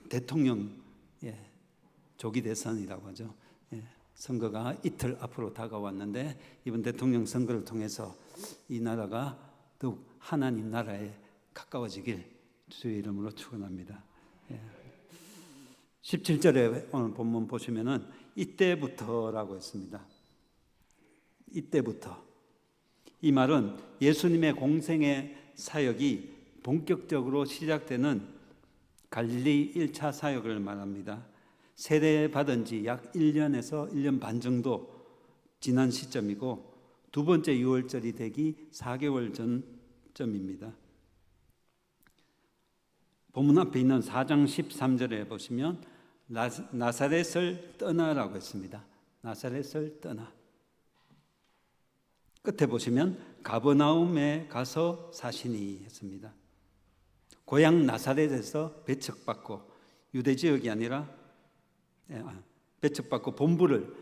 대통령 조기 대선이라고 하죠. 선거가 이틀 앞으로 다가왔는데 이번 대통령 선거를 통해서 이 나라가 더욱 하나님 나라에 가까워지길 주의 이름으로 축원합니다. 17절에 오늘 본문 보시면은 이때부터라고 했습니다. 이때부터. 이 말은 예수님의 공생의 사역이 본격적으로 시작되는 갈릴리 1차 사역을 말합니다. 세례받은 지 약 1년에서 1년 반 정도 지난 시점이고 두 번째 유월절이 되기 4개월 전쯤입니다. 본문 앞에 있는 4장 13절에 보시면 나사렛을 떠나라고 했습니다. 나사렛을 떠나. 끝에 보시면 가버나움에 가서 사시니 했습니다. 고향 나사렛에서 배척받고 유대 지역이 아니라 배척받고 본부를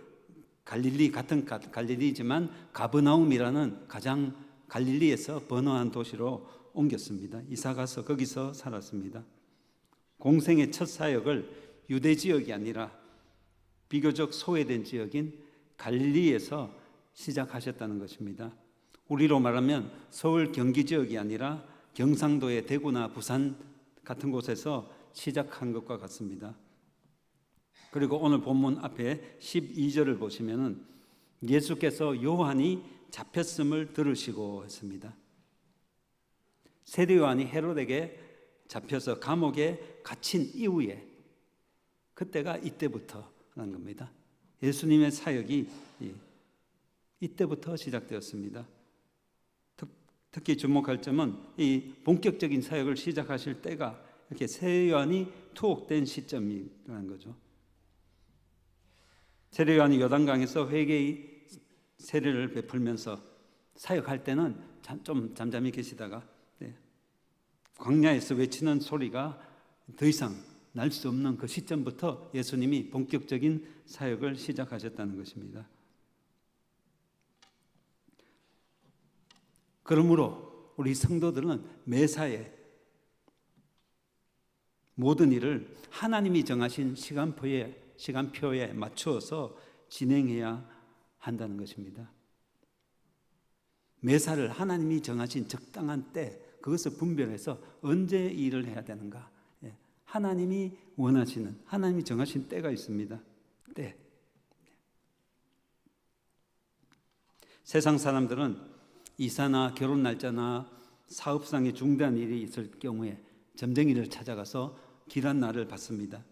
같은 갈릴리지만 가버나움이라는 가장 갈릴리에서 번화한 도시로 옮겼습니다. 이사가서 거기서 살았습니다. 공생의 첫 사역을 유대 지역이 아니라 비교적 소외된 지역인 갈릴리에서 시작하셨다는 것입니다. 우리로 말하면 서울 경기 지역이 아니라 경상도의 대구나 부산 같은 곳에서 시작한 것과 같습니다. 그리고 오늘 본문 앞에 12절을 보시면은 예수께서 요한이 잡혔음을 들으시고 했습니다. 세례 요한이 헤롯에게 잡혀서 감옥에 갇힌 이후에 그때가 이때부터라는 겁니다. 예수님의 사역이 이때부터 시작되었습니다. 특히 주목할 점은 이 본격적인 사역을 시작하실 때가 이렇게 세례 요한이 투옥된 시점이라는 거죠. 세례 요한이 요단강에서 회개의 세례를 베풀면서 사역할 때는 좀 잠잠히 계시다가 광야에서 외치는 소리가 더 이상 날 수 없는 그 시점부터 예수님이 본격적인 사역을 시작하셨다는 것입니다. 그러므로 우리 성도들은 매사에 모든 일을 하나님이 정하신 시간표에 맞추어서 진행해야 한다는 것입니다. 매사를 하나님이 정하신 적당한 때 그것을 분별해서 언제 일을 해야 되는가. 하나님이 원하시는, 하나님이 정하신 때가 있습니다. 때. 세상 사람들은 이사나 결혼 날짜나 사업상의 중대한 일이 있을 경우에 점쟁이를 찾아가서 길한 날을 받습니다.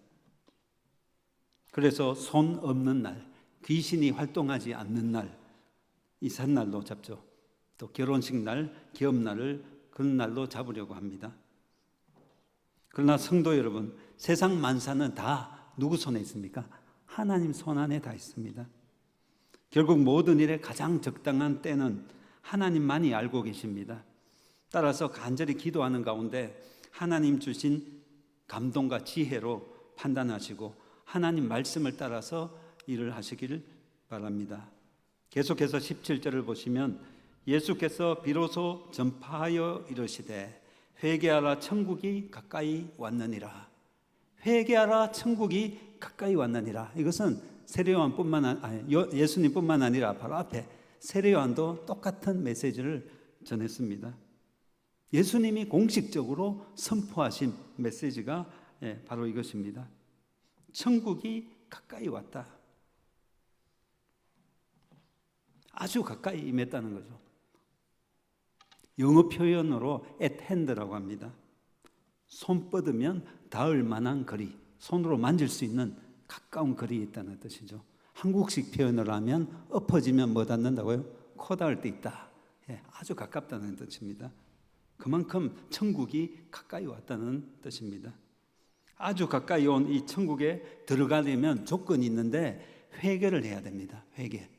그래서 손 없는 날, 귀신이 활동하지 않는 날, 이삿날로 잡죠. 또 결혼식 날, 기업날을 그런 날로 잡으려고 합니다. 그러나 성도 여러분, 세상 만사는 다 누구 손에 있습니까? 하나님 손 안에 다 있습니다. 결국 모든 일에 가장 적당한 때는 하나님만이 알고 계십니다. 따라서 간절히 기도하는 가운데 하나님 주신 감동과 지혜로 판단하시고 하나님 말씀을 따라서 일을 하시기를 바랍니다. 계속해서 17절을 보시면 예수께서 비로소 전파하여 이르시되 회개하라 천국이 가까이 왔느니라. 회개하라 천국이 가까이 왔느니라. 이것은 예수님뿐만 아니라 바로 앞에 세례 요한도 똑같은 메시지를 전했습니다. 예수님이 공식적으로 선포하신 메시지가 바로 이것입니다. 천국이 가까이 왔다. 아주 가까이 임했다는 거죠. 영어 표현으로 at hand라고 합니다. 손 뻗으면 닿을 만한 거리, 손으로 만질 수 있는 가까운 거리에 있다는 뜻이죠. 한국식 표현을 하면 엎어지면 뭐 닿는다고요? 코 닿을 때 있다. 아주 가깝다는 뜻입니다. 그만큼 천국이 가까이 왔다는 뜻입니다. 아주 가까이 온 이 천국에 들어가려면 조건이 있는데 회개를 해야 됩니다. 회개.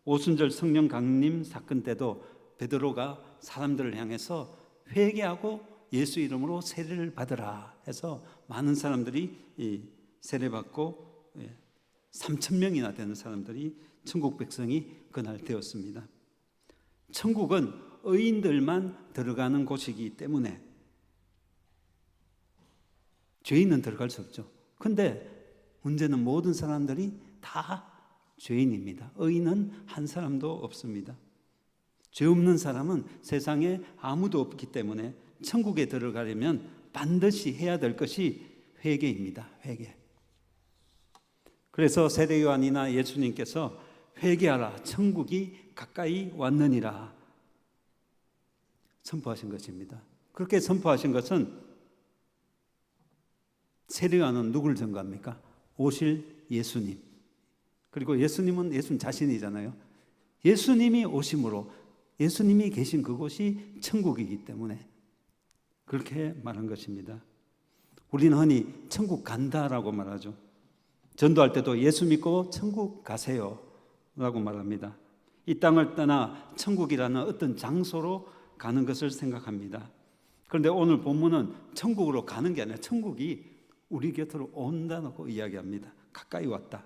오순절 성령 강림 사건 때도 베드로가 사람들을 향해서 회개하고 예수 이름으로 세례를 받으라 해서 많은 사람들이 세례받고 3,000명이나 되는 사람들이 천국 백성이 그날 되었습니다. 천국은 의인들만 들어가는 곳이기 때문에 죄인은 들어갈 수 없죠. 근데 문제는 모든 사람들이 다 죄인입니다. 의인은 한 사람도 없습니다. 죄 없는 사람은 세상에 아무도 없기 때문에 천국에 들어가려면 반드시 해야 될 것이 회개입니다. 회개. 그래서 세례 요한이나 예수님께서 회개하라, 천국이 가까이 왔느니라 선포하신 것입니다. 그렇게 선포하신 것은 세례 요한은 누구를 증거합니까? 오실 예수님. 그리고 예수님은 예수님 자신이잖아요. 예수님이 오심으로 예수님이 계신 그곳이 천국이기 때문에 그렇게 말한 것입니다. 우리는 흔히 천국 간다라고 말하죠. 전도할 때도 예수 믿고 천국 가세요 라고 말합니다. 이 땅을 떠나 천국이라는 어떤 장소로 가는 것을 생각합니다. 그런데 오늘 본문은 천국으로 가는 게 아니라 천국이 우리 곁으로 온다고 이야기합니다. 가까이 왔다.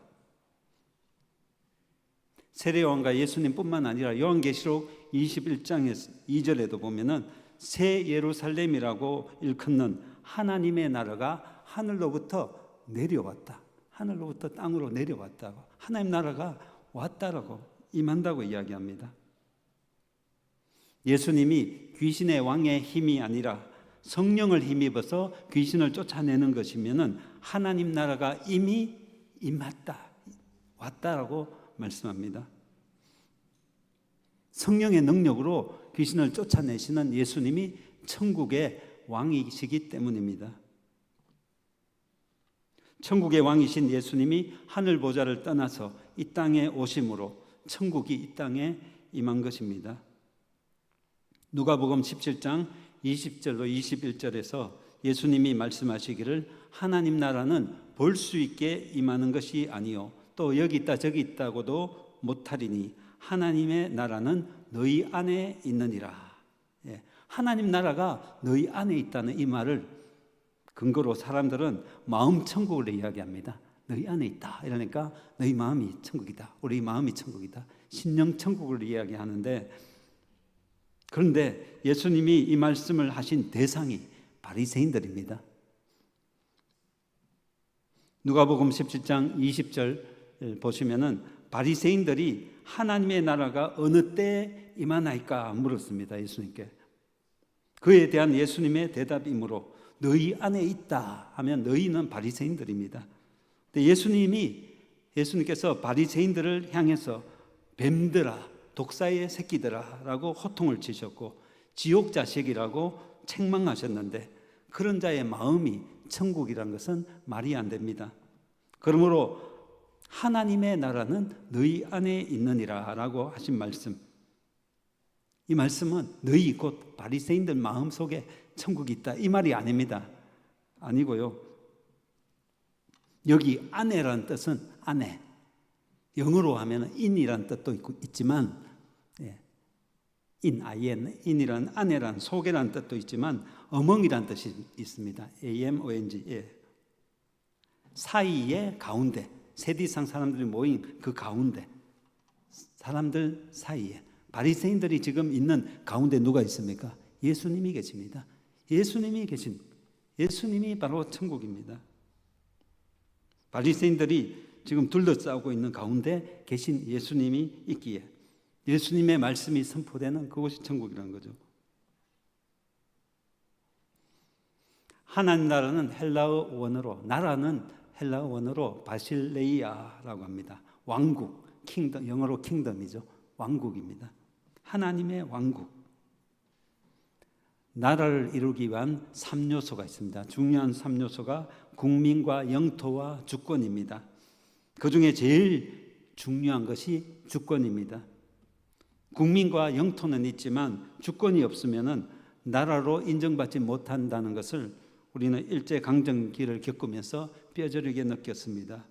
세례요한과 예수님뿐만 아니라 요한계시록 21장 2절에도 보면은 새 예루살렘이라고 일컫는 하나님의 나라가 하늘로부터 내려왔다. 하늘로부터 땅으로 내려왔다고. 하나님 나라가 왔다라고 임한다고 이야기합니다. 예수님이 귀신의 왕의 힘이 아니라 성령을 힘입어서 귀신을 쫓아내는 것이면은 하나님 나라가 이미 임했다, 왔다라고 말씀합니다. 성령의 능력으로 귀신을 쫓아내시는 예수님이 천국의 왕이시기 때문입니다. 천국의 왕이신 예수님이 하늘 보좌를 떠나서 이 땅에 오심으로 천국이 이 땅에 임한 것입니다. 누가복음 17장 20절로 21절에서 예수님이 말씀하시기를 하나님 나라는 볼 수 있게 임하는 것이 아니요 또 여기 있다 저기 있다고도 못하리니 하나님의 나라는 너희 안에 있느니라. 하나님 나라가 너희 안에 있다는 이 말을 근거로 사람들은 마음 천국을 이야기합니다. 너희 안에 있다 이러니까 너희 마음이 천국이다, 우리 마음이 천국이다, 신령 천국을 이야기하는데, 그런데 예수님이 이 말씀을 하신 대상이 바리새인들입니다. 누가복음 17장 20절 보시면은 바리새인들이 하나님의 나라가 어느 때 임하나이까 물었습니다. 예수님께. 그에 대한 예수님의 대답이므로 너희 안에 있다 하면 너희는 바리새인들입니다. 예수님께서 바리새인들을 향해서 뱀들아, 독사의 새끼들아 라고 호통을 치셨고 지옥 자식이라고 책망하셨는데 그런 자의 마음이 천국이란 것은 말이 안 됩니다. 그러므로 하나님의 나라는 너희 안에 있느니라 라고 하신 말씀, 이 말씀은 너희 곧 바리새인들 마음속에 천국이 있다 이 말이 아닙니다. 아니고요, 여기 안에라는 뜻은 안에, 영어로 하면 in이라는 뜻도 있지만 in이라는 안에라는 속이라는 뜻도 있지만 어멍이라는 뜻이 있습니다. among, 사이에 가운데, 세디상 사람들이 모인 그 가운데, 사람들 사이에, 바리새인들이 지금 있는 가운데 누가 있습니까? 예수님이 계십니다. 예수님이 바로 천국입니다. 바리새인들이 지금 둘러싸고 있는 가운데 계신 예수님이 있기에 예수님의 말씀이 선포되는 그곳이 천국이라는 거죠. 하나님 나라는 헬라어 원어로, 나라는 헬라어 원어로 바실레이아라고 합니다. 왕국, 킹덤, 영어로 킹덤이죠. 왕국입니다. 하나님의 왕국. 나라를 이루기 위한 3요소가 있습니다. 중요한 3요소가 국민과 영토와 주권입니다. 그 중에 제일 중요한 것이 주권입니다. 국민과 영토는 있지만 주권이 없으면 나라로 인정받지 못한다는 것을 우리는 일제강점기를 겪으면서 뼈저리게 느꼈습니다.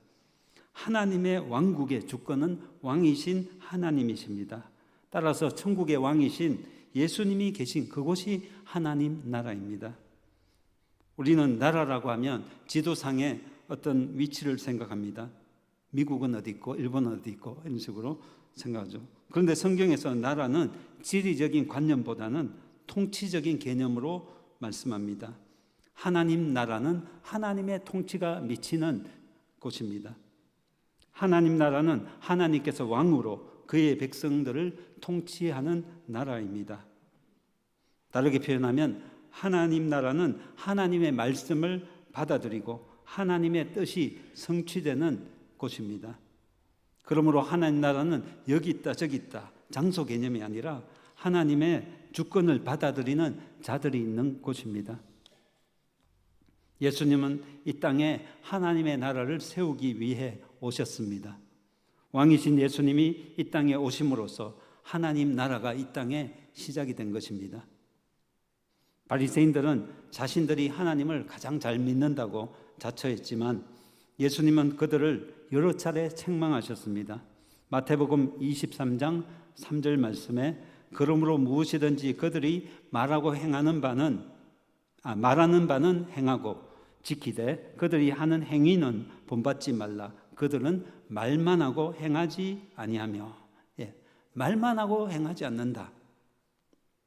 하나님의 왕국의 주권은 왕이신 하나님이십니다. 따라서 천국의 왕이신 예수님이 계신 그곳이 하나님 나라입니다. 우리는 나라라고 하면 지도상의 어떤 위치를 생각합니다. 미국은 어디 있고 일본은 어디 있고 이런 식으로 생각하죠. 그런데 성경에서 나라는 지리적인 관념보다는 통치적인 개념으로 말씀합니다. 하나님 나라는 하나님의 통치가 미치는 곳입니다. 하나님 나라는 하나님께서 왕으로 그의 백성들을 통치하는 나라입니다. 다르게 표현하면 하나님 나라는 하나님의 말씀을 받아들이고 하나님의 뜻이 성취되는 곳입니다. 그러므로 하나님 나라는 여기 있다 저기 있다 장소 개념이 아니라 하나님의 주권을 받아들이는 자들이 있는 곳입니다. 예수님은 이 땅에 하나님의 나라를 세우기 위해 오셨습니다. 왕이신 예수님이 이 땅에 오심으로써 하나님 나라가 이 땅에 시작이 된 것입니다. 바리새인들은 자신들이 하나님을 가장 잘 믿는다고 자처했지만 예수님은 그들을 여러 차례 책망하셨습니다. 마태복음 23장 3절 말씀에 그러므로 무엇이든지 그들이 말하는 바는 행하고 지키되 그들이 하는 행위는 본받지 말라. 그들은 말만 하고 행하지 아니하며. 말만 하고 행하지 않는다.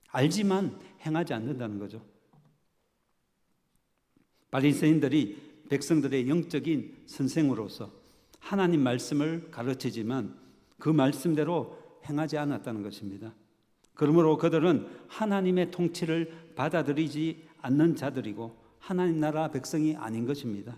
알지만 행하지 않는다는 거죠. 바리새인들이 백성들의 영적인 선생으로서 하나님 말씀을 가르치지만 그 말씀대로 행하지 않았다는 것입니다. 그러므로 그들은 하나님의 통치를 받아들이지 않는 자들이고 하나님 나라 백성이 아닌 것입니다.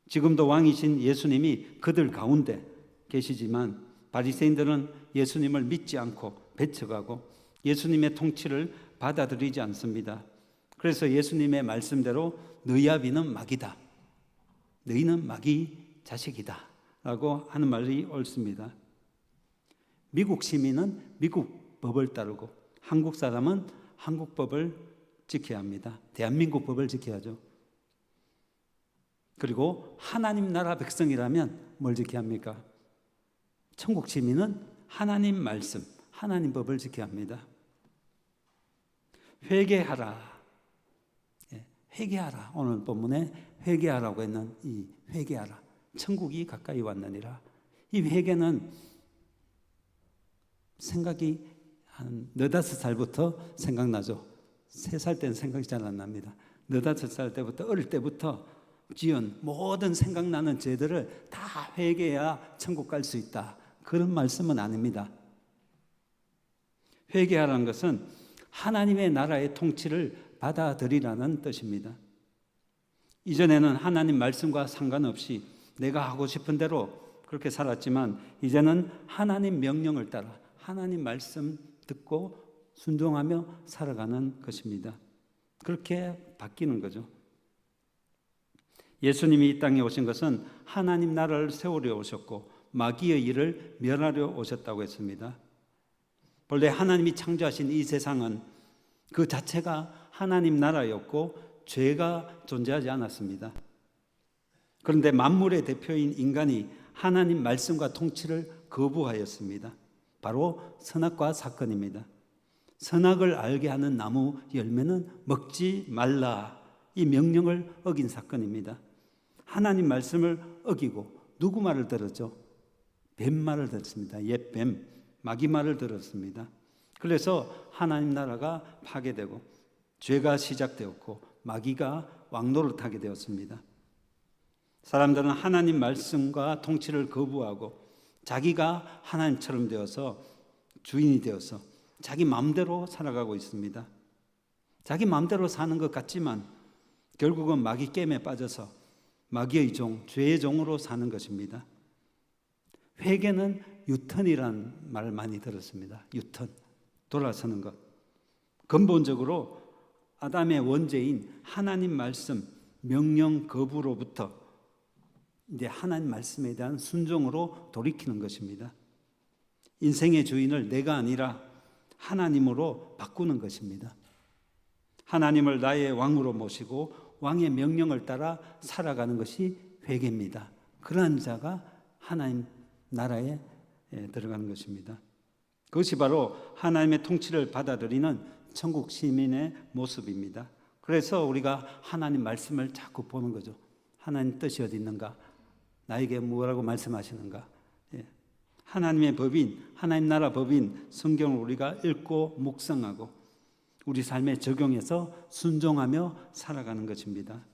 지금도 왕이신 예수님이 그들 가운데 계시지만 바리새인들은 예수님을 믿지 않고 배척하고 예수님의 통치를 받아들이지 않습니다. 그래서 예수님의 말씀대로 너희 아비는 마귀다. 너희는 마귀 자식이다. 라고 하는 말이 옳습니다. 미국 시민은 미국 법을 따르고 한국 사람은 한국 법을 지켜야 합니다. 대한민국 법을 지켜야죠. 그리고 하나님 나라 백성이라면 뭘 지켜야 합니까? 천국 시민은 하나님 말씀, 하나님 법을 지켜야 합니다. 회개하라. 회개하라. 오늘 본문에 회개하라고 했는 이 회개하라. 천국이 가까이 왔느니라. 이 회개는 생각이 한 4-5살부터 생각나죠. 3살 때는 생각이 잘 안 납니다. 4-5살 때부터 어릴 때부터 지은 모든 생각나는 죄들을 다 회개해야 천국 갈 수 있다. 그런 말씀은 아닙니다. 회개하라는 것은 하나님의 나라의 통치를 받아들이라는 뜻입니다. 이전에는 하나님 말씀과 상관없이 내가 하고 싶은 대로 그렇게 살았지만 이제는 하나님 명령을 따라 하나님 말씀 듣고 순종하며 살아가는 것입니다. 그렇게 바뀌는 거죠. 예수님이 이 땅에 오신 것은 하나님 나라를 세우려 오셨고 마귀의 일을 멸하려 오셨다고 했습니다. 본래 하나님이 창조하신 이 세상은 그 자체가 하나님 나라였고 죄가 존재하지 않았습니다. 그런데 만물의 대표인 인간이 하나님 말씀과 통치를 거부하였습니다. 바로 선악과 사건입니다. 선악을 알게 하는 나무 열매는 먹지 말라. 이 명령을 어긴 사건입니다. 하나님 말씀을 어기고 누구 말을 들었죠? 뱀 말을 들었습니다. 옛 뱀, 마귀 말을 들었습니다. 그래서 하나님 나라가 파괴되고 죄가 시작되었고 마귀가 왕노릇하게 되었습니다. 사람들은 하나님 말씀과 통치를 거부하고 자기가 하나님처럼 되어서 주인이 되어서 자기 마음대로 살아가고 있습니다. 자기 마음대로 사는 것 같지만 결국은 마귀 게임에 빠져서 마귀의 종, 죄의 종으로 사는 것입니다. 회개는 유턴이란 말을 많이 들었습니다. 유턴, 돌아서는 것. 근본적으로 아담의 원죄인 하나님 말씀, 명령 거부로부터 이제 하나님 말씀에 대한 순종으로 돌이키는 것입니다. 인생의 주인을 내가 아니라 하나님으로 바꾸는 것입니다. 하나님을 나의 왕으로 모시고 왕의 명령을 따라 살아가는 것이 회개입니다. 그러한 자가 하나님 나라에 들어가는 것입니다. 그것이 바로 하나님의 통치를 받아들이는 천국 시민의 모습입니다. 그래서 우리가 하나님 말씀을 자꾸 보는 거죠. 하나님 뜻이 어디 있는가? 나에게 뭐라고 말씀하시는가? 하나님의 법인, 하나님 나라 법인 성경을 우리가 읽고 묵상하고 우리 삶에 적용해서 순종하며 살아가는 것입니다.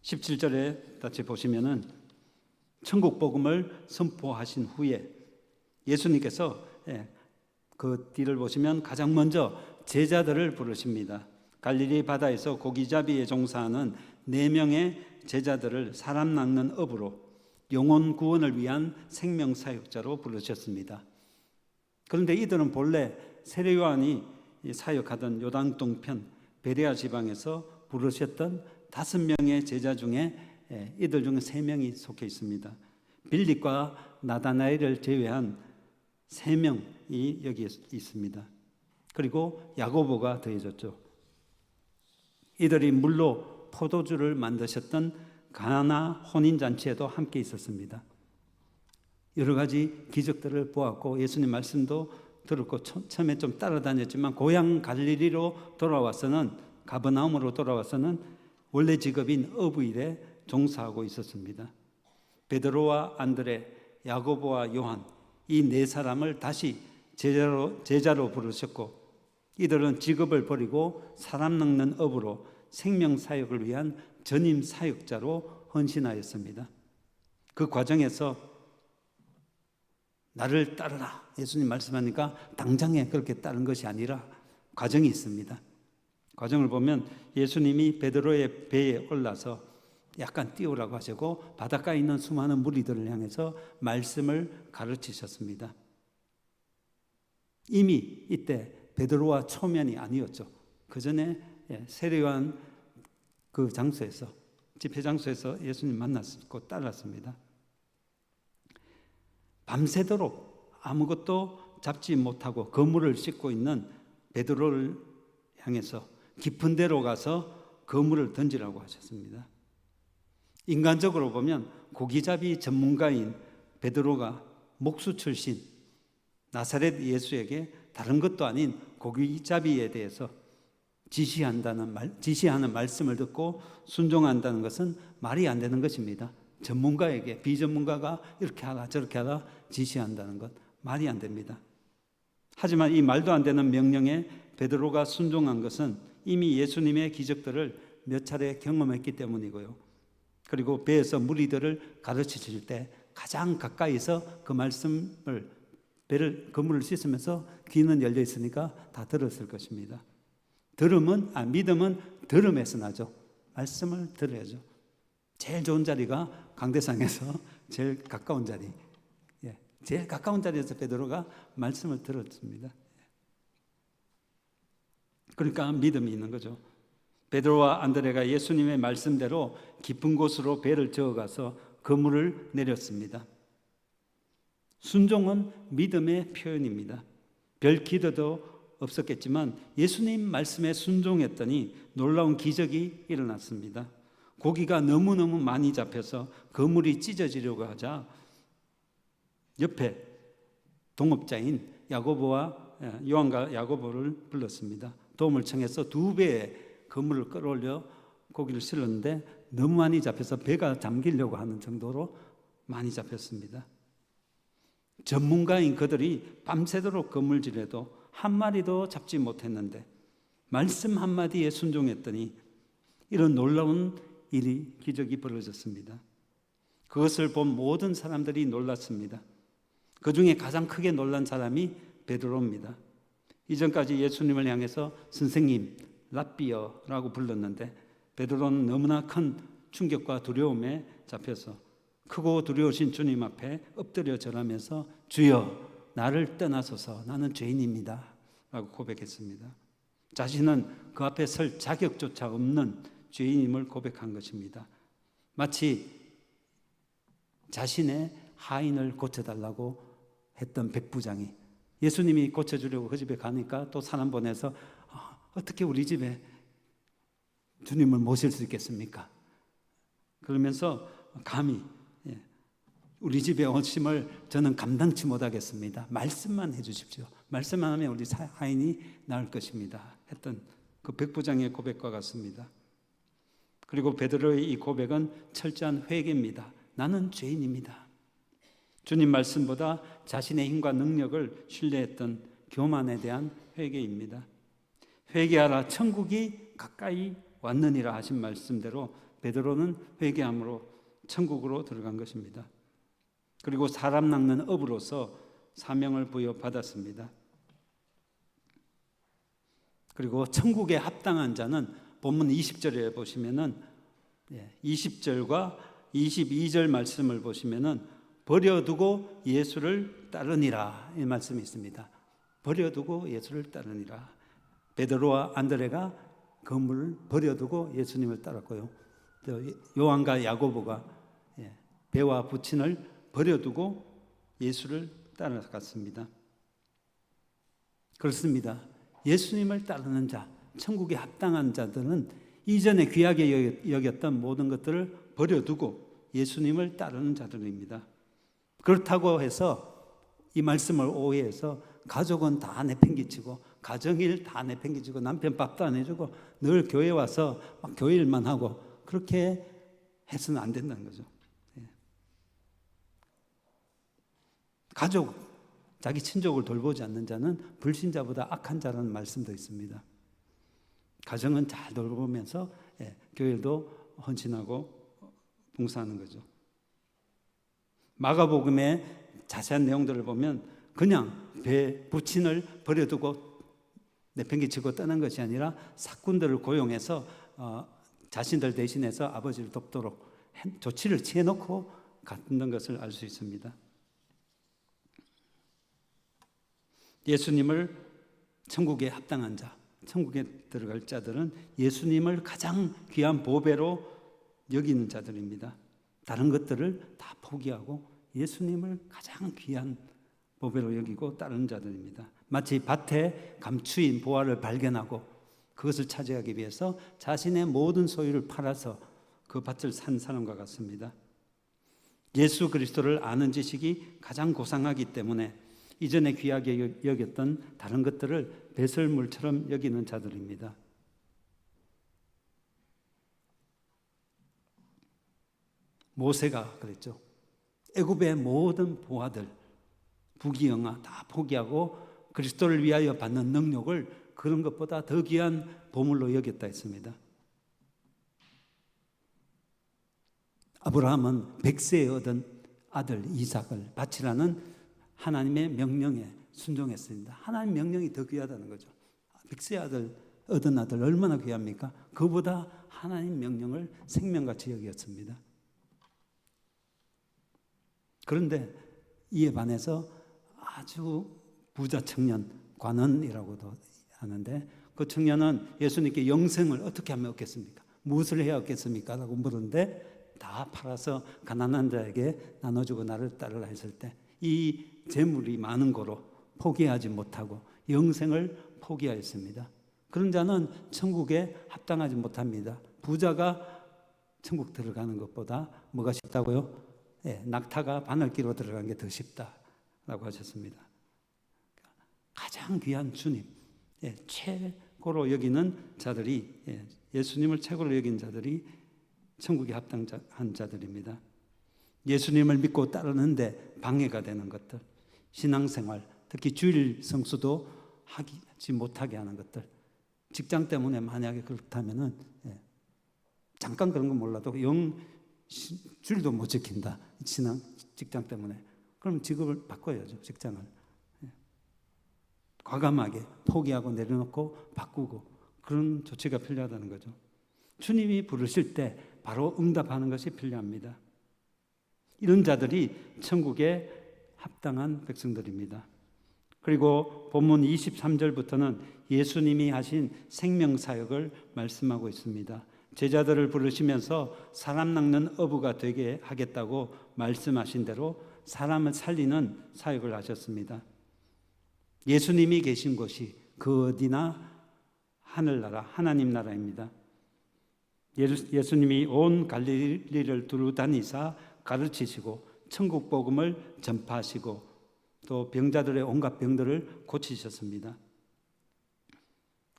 17절에 다시 보시면은 천국 복음을 선포하신 후에 예수님께서 그 뒤를 보시면 가장 먼저 제자들을 부르십니다. 갈릴리 바다에서 고기잡이에 종사하는 4명의 제자들을 사람 낚는 업으로 영혼 구원을 위한 생명사역자로 부르셨습니다. 그런데 이들은 본래 세례 요한이 사역하던 요단 동편 베레아 지방에서 부르셨던 5명의 제자 중에 이들 중에 3명이 속해 있습니다. 빌립과 나다나엘을 제외한 3명이 여기 있습니다. 그리고 야고보가 더해졌죠. 이들이 물로 포도주를 만드셨던 가나 혼인잔치에도 함께 있었습니다. 여러 가지 기적들을 보았고 예수님 말씀도 들었고 처음에 좀 따라다녔지만 고향 갈릴리로 돌아와서는 가버나움으로 돌아와서는 원래 직업인 어부일에 종사하고 있었습니다. 베드로와 안드레, 야고보와 요한 이 4사람을 다시 제자로 부르셨고 이들은 직업을 버리고 사람 낚는 업으로 생명사역을 위한 전임 사역자로 헌신하였습니다. 그 과정에서 나를 따르라 예수님 말씀하니까 당장에 그렇게 따른 것이 아니라 과정이 있습니다. 과정을 보면 예수님이 베드로의 배에 올라서 약간 띄우라고 하시고 바닷가에 있는 수많은 무리들을 향해서 말씀을 가르치셨습니다. 이미 이때 베드로와 초면이 아니었죠. 그 전에 세례요한 그 장소에서 집회 장소에서 예수님 만났고 따랐습니다. 밤새도록 아무것도 잡지 못하고 그물을 씻고 있는 베드로를 향해서 깊은 데로 가서 그물을 던지라고 하셨습니다. 인간적으로 보면 고기잡이 전문가인 베드로가 목수 출신 나사렛 예수에게 다른 것도 아닌 고기잡이에 대해서 지시하는 말씀을 듣고 순종한다는 것은 말이 안 되는 것입니다. 전문가에게 비전문가가 이렇게 하라 저렇게 하라 지시한다는 것 말이 안 됩니다. 하지만 이 말도 안 되는 명령에 베드로가 순종한 것은 이미 예수님의 기적들을 몇 차례 경험했기 때문이고요. 그리고 배에서 무리들을 가르치실 때 가장 가까이서 그 말씀을 그물을 씻으면서 귀는 열려 있으니까 다 들었을 것입니다. 믿음은 들음에서 나죠. 말씀을 들어야죠. 제일 좋은 자리가 강대상에서 제일 가까운 자리. 제일 가까운 자리에서 베드로가 말씀을 들었습니다. 그러니까 믿음이 있는 거죠. 베드로와 안드레가 예수님의 말씀대로 깊은 곳으로 배를 저어가서 그물을 내렸습니다. 순종은 믿음의 표현입니다. 별 기도도 없었겠지만 예수님 말씀에 순종했더니 놀라운 기적이 일어났습니다. 고기가 너무너무 많이 잡혀서 그물이 찢어지려고 하자 옆에 동업자인 야고보와 요한과 야고보를 불렀습니다. 도움을 청해서 2배의 그물을 끌어올려 고기를 실었는데 너무 많이 잡혀서 배가 잠기려고 하는 정도로 많이 잡혔습니다. 전문가인 그들이 밤새도록 그물질해도 한 마리도 잡지 못했는데 말씀 한마디에 순종했더니 이런 놀라운 기적이 벌어졌습니다. 그것을 본 모든 사람들이 놀랐습니다. 그 중에 가장 크게 놀란 사람이 베드로입니다. 이전까지 예수님을 향해서 선생님, 랍비어라고 불렀는데 베드로는 너무나 큰 충격과 두려움에 잡혀서 크고 두려우신 주님 앞에 엎드려 절하면서 주여 나를 떠나소서 나는 죄인입니다 라고 고백했습니다. 자신은 그 앞에 설 자격조차 없는 죄인임을 고백한 것입니다. 마치 자신의 하인을 고쳐달라고 했던 백부장이 예수님이 고쳐주려고 그 집에 가니까 또 사람 보내서 어떻게 우리 집에 주님을 모실 수 있겠습니까? 그러면서 감히 우리 집에 오심을 저는 감당치 못하겠습니다. 말씀만 해주십시오. 말씀만 하면 우리 하인이 나을 것입니다. 했던 그 백부장의 고백과 같습니다. 그리고 베드로의 이 고백은 철저한 회개입니다. 나는 죄인입니다. 주님 말씀보다 자신의 힘과 능력을 신뢰했던 교만에 대한 회개입니다. 회개하라, 천국이 가까이 왔느니라 하신 말씀대로 베드로는 회개함으로 천국으로 들어간 것입니다. 그리고 사람 낚는 업으로서 사명을 부여받았습니다. 그리고 천국에 합당한 자는 본문 20절에 보시면은 20절과 22절 말씀을 보시면은 버려두고 예수를 따르니라 이 말씀이 있습니다. 버려두고 예수를 따르니라. 베드로와 안드레가 그물을 버려두고 예수님을 따랐고요. 요한과 야고보가 배와 부친을 버려두고 예수를 따라갔습니다. 그렇습니다. 예수님을 따르는 자, 천국에 합당한 자들은 이전에 귀하게 여겼던 모든 것들을 버려두고 예수님을 따르는 자들입니다. 그렇다고 해서 이 말씀을 오해해서 가족은 다 내팽개치고 가정일 다 내팽개치고 남편 밥도 안 해주고 늘 교회 와서 막 교회 일만 하고 그렇게 해서는 안 된다는 거죠. 가족, 자기 친족을 돌보지 않는 자는 불신자보다 악한 자라는 말씀도 있습니다. 가정은 잘 돌보면서 교회도 헌신하고 봉사하는 거죠. 마가복음의 자세한 내용들을 보면 그냥 배 부친을 버려두고 내팽개치고 떠난 것이 아니라 사꾼들을 고용해서 자신들 대신해서 아버지를 돕도록 조치를 취해놓고 갔던 것을 알 수 있습니다. 예수님을 천국에 합당한 자, 천국에 들어갈 자들은 예수님을 가장 귀한 보배로 여기는 자들입니다. 다른 것들을 다 포기하고 예수님을 가장 귀한 보배로 여기고 따르는 자들입니다. 마치 밭에 감추인 보화를 발견하고 그것을 차지하기 위해서 자신의 모든 소유를 팔아서 그 밭을 산 사람과 같습니다. 예수 그리스도를 아는 지식이 가장 고상하기 때문에 이전에 귀하게 여겼던 다른 것들을 배설물처럼 여기는 자들입니다. 모세가 그랬죠. 애굽의 모든 보화들, 부귀영화 다 포기하고 그리스도를 위하여 받는 능력을 그런 것보다 더 귀한 보물로 여겼다 했습니다. 아브라함은 100세에 얻은 아들 이삭을 바치라는 하나님의 명령에 순종했습니다. 하나님 명령이 더 귀하다는 거죠. 100세 아들 얻은 아들 얼마나 귀합니까? 그보다 하나님 명령을 생명같이 여겼습니다. 그런데 이에 반해서 아주 부자 청년 관원이라고도 하는데 그 청년은 예수님께 영생을 어떻게 하면 얻겠습니까? 무엇을 해야 얻겠습니까? 라고 물었는데 다 팔아서 가난한 자에게 나눠주고 나를 따르라 했을 때 이 재물이 많은 거로 포기하지 못하고 영생을 포기하였습니다. 그런 자는 천국에 합당하지 못합니다. 부자가 천국 들어가는 것보다 뭐가 쉽다고요? 낙타가 바늘기로 들어가는 게 더 쉽다라고 하셨습니다. 가장 귀한 주님, 최고로 여기는 자들이 예수님을 최고로 여긴 자들이 천국에 합당한 자들입니다. 예수님을 믿고 따르는데 방해가 되는 것들, 신앙생활, 특히 주일 성수도 하지 못하게 하는 것들, 직장 때문에 만약에 그렇다면은 잠깐 그런 건 몰라도 주일도 못 지킨다, 신앙 직장 때문에 그럼 직업을 바꿔야죠. 직장을 과감하게 포기하고 내려놓고 바꾸고 그런 조치가 필요하다는 거죠. 주님이 부르실 때 바로 응답하는 것이 필요합니다. 이런 자들이 천국에 합당한 백성들입니다. 그리고 본문 23절부터는 예수님이 하신 생명사역을 말씀하고 있습니다. 제자들을 부르시면서 사람 낚는 어부가 되게 하겠다고 말씀하신 대로 사람을 살리는 사역을 하셨습니다. 예수님이 계신 곳이 그 어디나 하늘나라, 하나님 나라입니다. 예수님이 온 갈릴리를 두루 다니사 가르치시고 천국 복음을 전파하시고 또 병자들의 온갖 병들을 고치셨습니다.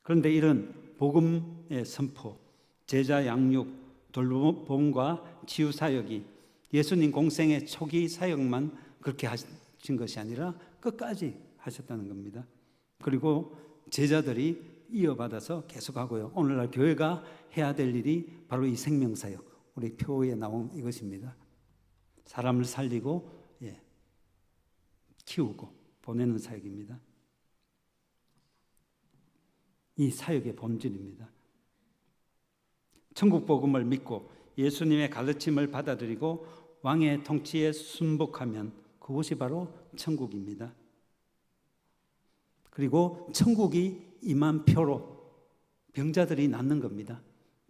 그런데 이런 복음의 선포, 제자 양육, 돌봄과 치유 사역이 예수님 공생의 초기 사역만 그렇게 하신 것이 아니라 끝까지 하셨다는 겁니다. 그리고 제자들이 이어받아서 계속하고요. 오늘날 교회가 해야 될 일이 바로 이 생명사역, 우리 표에 나온 이것입니다. 사람을 살리고 키우고 보내는 사역입니다. 이 사역의 본질입니다. 천국 복음을 믿고 예수님의 가르침을 받아들이고 왕의 통치에 순복하면 그것이 바로 천국입니다. 그리고 천국이 임한 표로 병자들이 낫는 겁니다.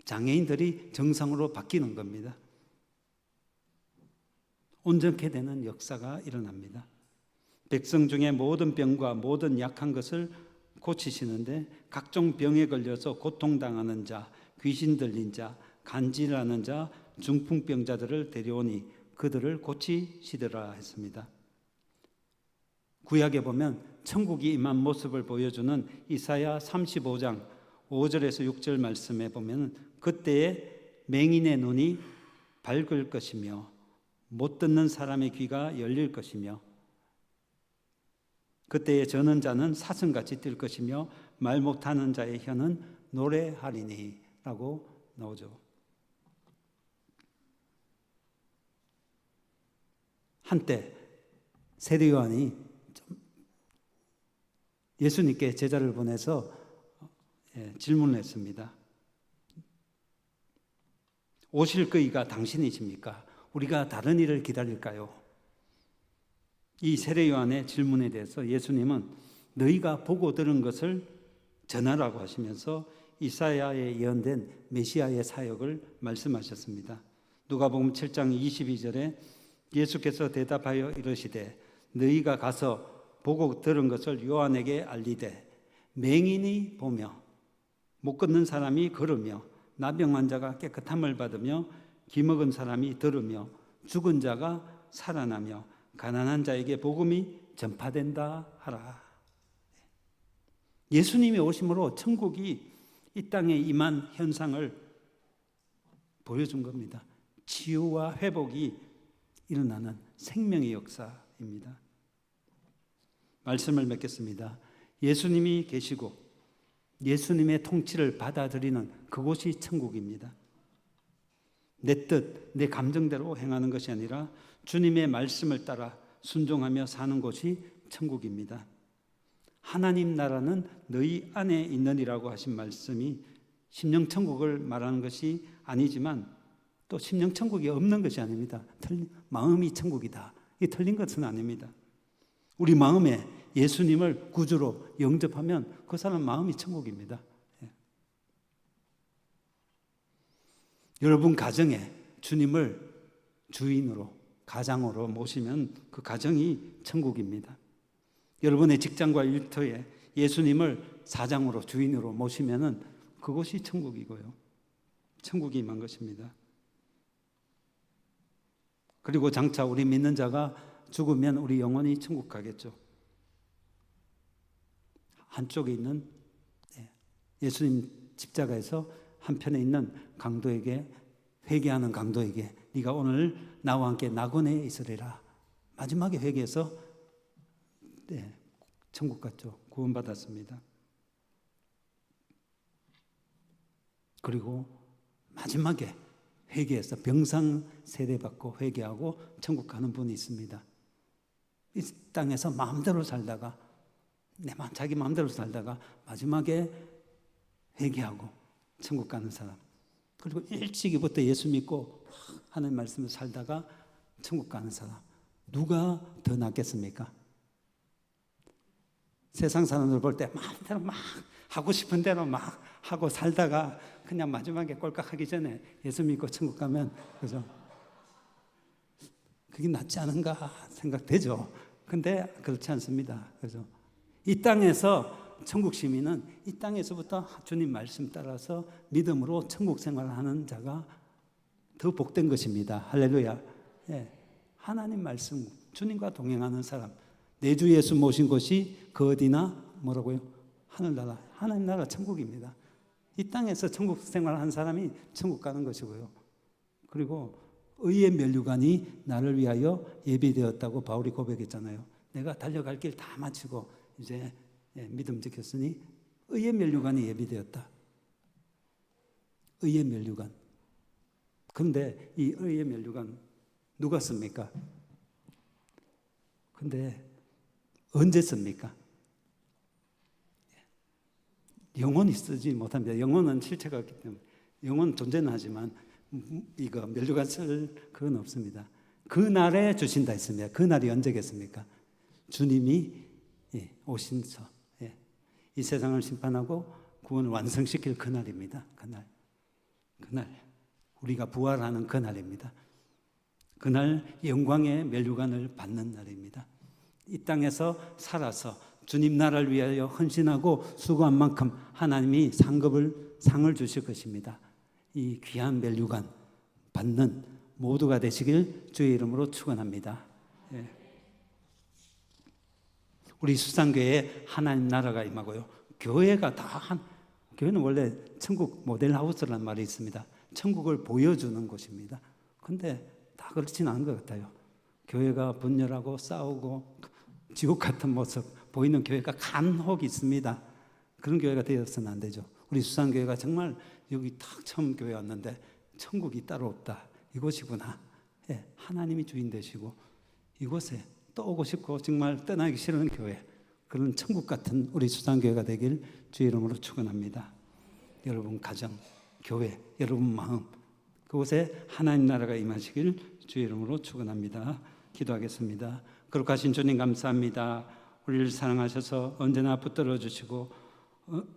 장애인들이 정상으로 바뀌는 겁니다. 온전케 되는 역사가 일어납니다. 백성 중에 모든 병과 모든 약한 것을 고치시는데 각종 병에 걸려서 고통당하는 자, 귀신 들린 자, 간질하는 자, 중풍병자들을 데려오니 그들을 고치시더라 했습니다. 구약에 보면 천국이 임한 모습을 보여주는 이사야 35장 5절에서 6절 말씀에 보면 그때에 맹인의 눈이 밝을 것이며 못 듣는 사람의 귀가 열릴 것이며 그때에 저는 자는 사슴같이 뛸 것이며 말 못하는 자의 혀는 노래하리니 라고 나오죠. 한때 세례 요한이 예수님께 제자를 보내서 질문을 했습니다. 오실 그이가 당신이십니까? 우리가 다른 일을 기다릴까요? 이 세례 요한의 질문에 대해서 예수님은 너희가 보고 들은 것을 전하라고 하시면서 이사야에 예언된 메시아의 사역을 말씀하셨습니다. 누가복음 7장 22절에 예수께서 대답하여 이르시되 너희가 가서 보고 들은 것을 요한에게 알리되 맹인이 보며 못 걷는 사람이 걸으며 나병 환자가 깨끗함을 받으며 기먹은 사람이 들으며 죽은 자가 살아나며 가난한 자에게 복음이 전파된다 하라. 예수님이 오심으로 천국이 이 땅에 임한 현상을 보여준 겁니다. 치유와 회복이 일어나는 생명의 역사입니다. 말씀을 맺겠습니다. 예수님이 계시고 예수님의 통치를 받아들이는 그곳이 천국입니다. 내 뜻, 내 감정대로 행하는 것이 아니라 주님의 말씀을 따라 순종하며 사는 곳이 천국입니다. 하나님 나라는 너희 안에 있느니라고 하신 말씀이 심령천국을 말하는 것이 아니지만 또 심령천국이 없는 것이 아닙니다. 마음이 천국이다. 이게 틀린 것은 아닙니다. 우리 마음에 예수님을 구주로 영접하면 그 사람 마음이 천국입니다. 여러분 가정에 주님을 주인으로 가장으로 모시면 그 가정이 천국입니다. 여러분의 직장과 일터에 예수님을 사장으로 주인으로 모시면 그것이 천국이고요. 천국이 임한 것입니다. 그리고 장차 우리 믿는 자가 죽으면 우리 영혼이 천국 가겠죠. 한쪽에 있는 예수님 십자가에서 한편에 있는 강도에게 회개하는 강도에게 네가 오늘 나와 함께 낙원에 있으리라. 마지막에 회개해서 천국 갔죠. 구원받았습니다. 그리고 마지막에 회개해서 병상 세례받고 회개하고 천국 가는 분이 있습니다. 이 땅에서 마음대로 살다가 자기 마음대로 살다가 마지막에 회개하고 천국 가는 사람. 그리고 일찍이부터 예수 믿고 하는 말씀을 살다가 천국 가는 사람. 누가 더 낫겠습니까? 세상 사람들 볼 때 마음대로 막 하고 싶은 대로 막 하고 살다가 그냥 마지막에 꼴깍하기 전에 예수 믿고 천국 가면 그죠? 그게 낫지 않은가 생각되죠. 근데 그렇지 않습니다. 그죠? 이 땅에서 천국 시민은 이 땅에서부터 주님 말씀 따라서 믿음으로 천국 생활을 하는 자가 더 복된 것입니다. 할렐루야. 하나님 말씀, 주님과 동행하는 사람. 내 주 예수 모신 곳이 그 어디나 뭐라고요? 하늘나라, 하나님 나라 천국입니다. 이 땅에서 천국 생활한 사람이 천국 가는 것이고요. 그리고 의의 면류관이 나를 위하여 예비되었다고 바울이 고백했잖아요. 내가 달려갈 길 다 마치고 이제 믿음 지켰으니 의의 면류관이 예비되었다. 의의 면류관. 그런데 이 의의 면류관 누가 씁니까? 근데 언제 씁니까? 영혼이 쓰지 못합니다. 영혼은 실체가 없기 때문에. 영혼은 존재는 하지만 이거 면류관 쓸 그건 없습니다. 그날에 주신다 했습니다. 그날이 언제겠습니까? 주님이 오신서 이 세상을 심판하고 구원을 완성시킬 그날입니다. 그날 우리가 부활하는 그날입니다. 그날 영광의 면류관을 받는 날입니다. 이 땅에서 살아서 주님 나라를 위하여 헌신하고 수고한 만큼 하나님이 상을 주실 것입니다. 이 귀한 면류관 받는 모두가 되시길 주의 이름으로 축원합니다. 우리 수산교회에 하나님 나라가 임하고요. 교회가 교회는 원래 천국 모델하우스라는 말이 있습니다. 천국을 보여주는 곳입니다. 그런데 다 그렇지는 않은 것 같아요. 교회가 분열하고 싸우고 지옥 같은 모습 보이는 교회가 간혹 있습니다. 그런 교회가 되어서는 안 되죠. 우리 수산교회가 정말 여기 딱 처음 교회 왔는데 천국이 따로 없다. 이곳이구나. 하나님이 주인 되시고 이곳에 또 오고 싶고 정말 떠나기 싫은 교회, 그런 천국 같은 우리 수산교회가 되길 주의 이름으로 축원합니다. 여러분 가정, 교회, 여러분 마음, 그곳에 하나님 나라가 임하시길 주의 이름으로 축원합니다. 기도하겠습니다. 거룩하신 주님 감사합니다. 우리를 사랑하셔서 언제나 붙들어 주시고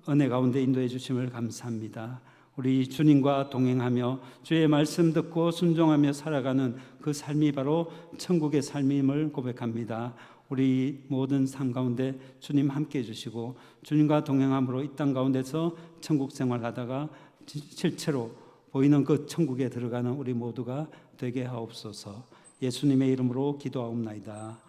은혜 가운데 인도해 주심을 감사합니다. 우리 주님과 동행하며 주의 말씀 듣고 순종하며 살아가는 그 삶이 바로 천국의 삶임을 고백합니다. 우리 모든 삶 가운데 주님 함께 해주시고 주님과 동행함으로 이 땅 가운데서 천국 생활하다가 실제로 보이는 그 천국에 들어가는 우리 모두가 되게 하옵소서. 예수님의 이름으로 기도하옵나이다.